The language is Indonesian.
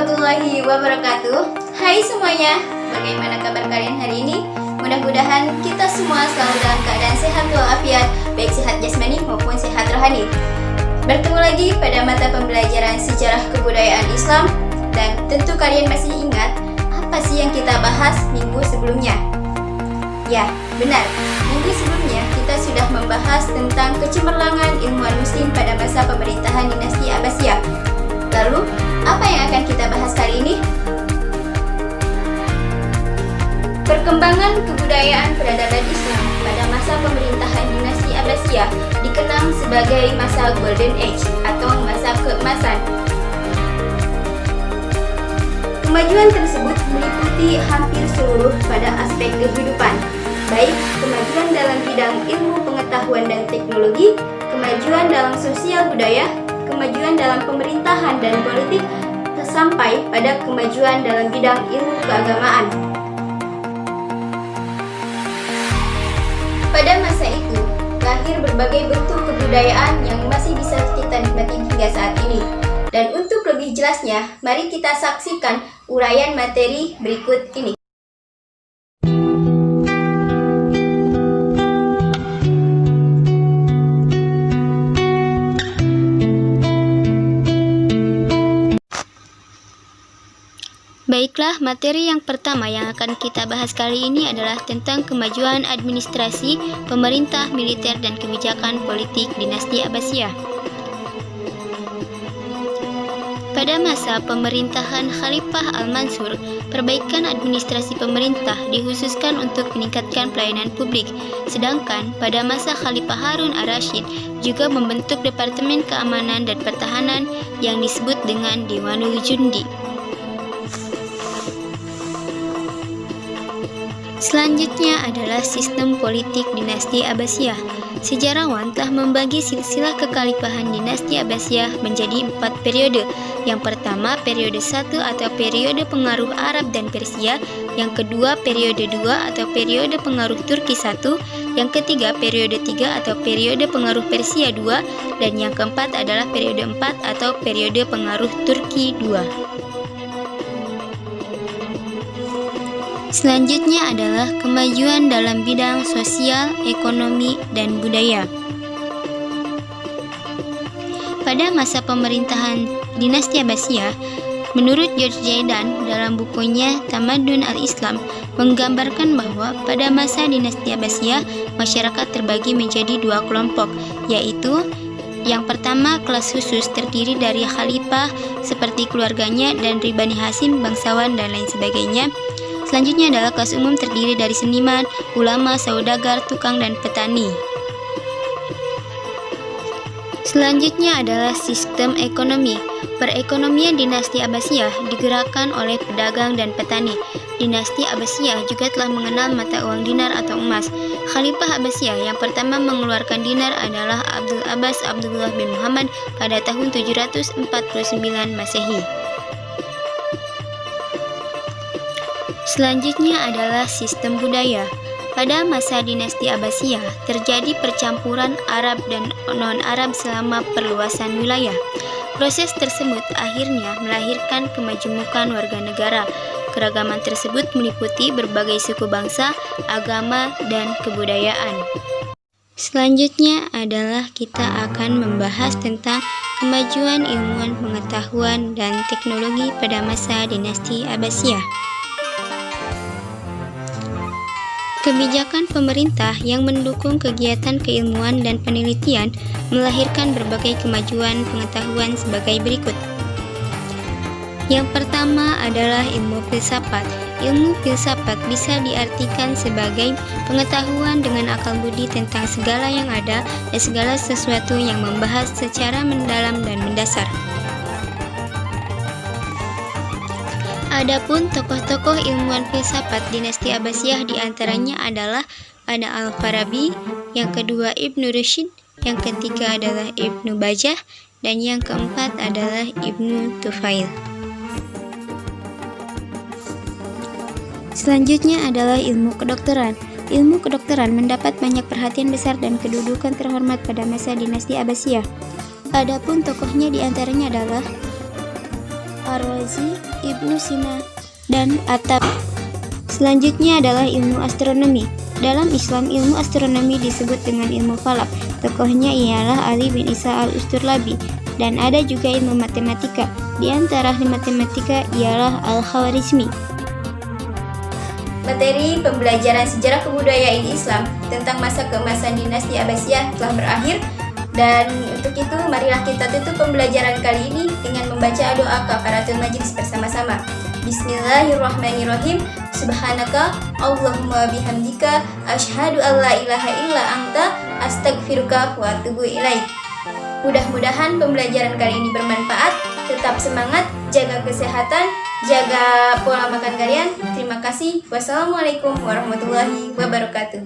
warahmatullahi wabarakatuh. Hai semuanya, bagaimana kabar kalian hari ini? Mudah-mudahan kita semua selalu dalam keadaan sehat walafiat, baik sehat jasmani maupun sehat rohani. Bertemu lagi pada mata pembelajaran sejarah kebudayaan Islam. Dan tentu kalian masih ingat apa sih yang kita bahas minggu sebelumnya? Ya, benar. Minggu sebelumnya kita sudah membahas tentang kecemerlangan ilmuwan muslim pada masa pemerintahan dinasti Abbasiyah. Lalu, apa yang akan kita bahas kali ini? Perkembangan kebudayaan peradaban Islam pada masa pemerintahan dinasti Abbasiyah dikenal sebagai masa Golden Age atau masa keemasan. Kemajuan tersebut meliputi hampir seluruh pada aspek kehidupan, baik kemajuan dalam bidang ilmu pengetahuan dan teknologi, kemajuan dalam sosial budaya, kemajuan dalam pemerintahan dan politik, sampai pada kemajuan dalam bidang ilmu keagamaan. Pada masa itu, lahir berbagai bentuk kebudayaan yang masih bisa kita nikmati hingga saat ini. Dan untuk lebih jelasnya, mari kita saksikan uraian materi berikut ini. Baiklah, materi yang pertama yang akan kita bahas kali ini adalah tentang kemajuan administrasi, pemerintah, militer, dan kebijakan politik dinasti Abbasiyah. Pada masa pemerintahan Khalifah Al-Mansur, perbaikan administrasi pemerintah dikhususkan untuk meningkatkan pelayanan publik, sedangkan pada masa Khalifah Harun Ar-Rasyid juga membentuk Departemen Keamanan dan Pertahanan yang disebut dengan Diwanul Jundi. Selanjutnya adalah sistem politik dinasti Abbasiyah. Sejarawan telah membagi silsilah kekhalifahan dinasti Abbasiyah menjadi 4 periode. Yang pertama, periode 1 atau periode pengaruh Arab dan Persia. Yang kedua, periode 2 atau periode pengaruh Turki 1. Yang ketiga, periode 3 atau periode pengaruh Persia 2. Dan yang keempat adalah periode 4 atau periode pengaruh Turki 2. Selanjutnya adalah kemajuan dalam bidang sosial, ekonomi, dan budaya. Pada masa pemerintahan dinasti Abbasiyah, menurut George Jaidan dalam bukunya Tamadun al-Islam menggambarkan bahwa pada masa dinasti Abbasiyah, masyarakat terbagi menjadi 2 kelompok, yaitu yang pertama, kelas khusus terdiri dari khalifah seperti keluarganya dan Bani Hasyim, bangsawan, dan lain sebagainya. Selanjutnya adalah kelas umum terdiri dari seniman, ulama, saudagar, tukang, dan petani. Selanjutnya adalah sistem ekonomi. Perekonomian dinasti Abbasiyah digerakkan oleh pedagang dan petani. Dinasti Abbasiyah juga telah mengenal mata uang dinar atau emas. Khalifah Abbasiyah yang pertama mengeluarkan dinar adalah Abdul Abbas Abdullah bin Muhammad pada tahun 749 Masehi. Selanjutnya adalah sistem budaya. Pada masa dinasti Abbasiyah, terjadi percampuran Arab dan non-Arab selama perluasan wilayah. Proses tersebut akhirnya melahirkan kemajemukan warga negara. Keragaman tersebut meliputi berbagai suku bangsa, agama, dan kebudayaan. Selanjutnya adalah kita akan membahas tentang kemajuan ilmuwan pengetahuan dan teknologi pada masa dinasti Abbasiyah. Kebijakan pemerintah yang mendukung kegiatan keilmuan dan penelitian melahirkan berbagai kemajuan pengetahuan sebagai berikut. Yang pertama adalah ilmu filsafat. Ilmu filsafat bisa diartikan sebagai pengetahuan dengan akal budi tentang segala yang ada dan segala sesuatu yang membahas secara mendalam dan mendasar. Adapun tokoh-tokoh ilmuwan filsafat dinasti Abbasiyah diantaranya adalah ada Al-Farabi, yang kedua Ibnu Rushd, yang ketiga adalah Ibnu Bajjah, dan yang keempat adalah Ibnu Tufail. Selanjutnya adalah ilmu kedokteran. Ilmu kedokteran mendapat banyak perhatian besar dan kedudukan terhormat pada masa dinasti Abbasiyah. Adapun tokohnya diantaranya adalah Ar-Razi, Ibnu Sina, dan Attab. Selanjutnya adalah ilmu astronomi. Dalam Islam, ilmu astronomi disebut dengan ilmu falak. Tokohnya ialah Ali bin Isa al-Usturlabi. Dan ada juga ilmu matematika. Di antara ahli matematika ialah Al-Khwarizmi. Materi pembelajaran sejarah kebudayaan Islam tentang masa keemasan dinasti Abbasiyah telah berakhir, dan untuk itu marilah kita tutup pembelajaran kali ini dengan membaca doa kafaratul majlis bersama-sama. Bismillahirrahmanirrahim. Subhanaka Allahumma bihamdika asyhadu an la ilaha illa anta astaghfiruka wa atubu ilaik. Mudah-mudahan pembelajaran kali ini bermanfaat. Tetap semangat, jaga kesehatan, jaga pola makan kalian. Terima kasih. Wassalamualaikum warahmatullahi wabarakatuh.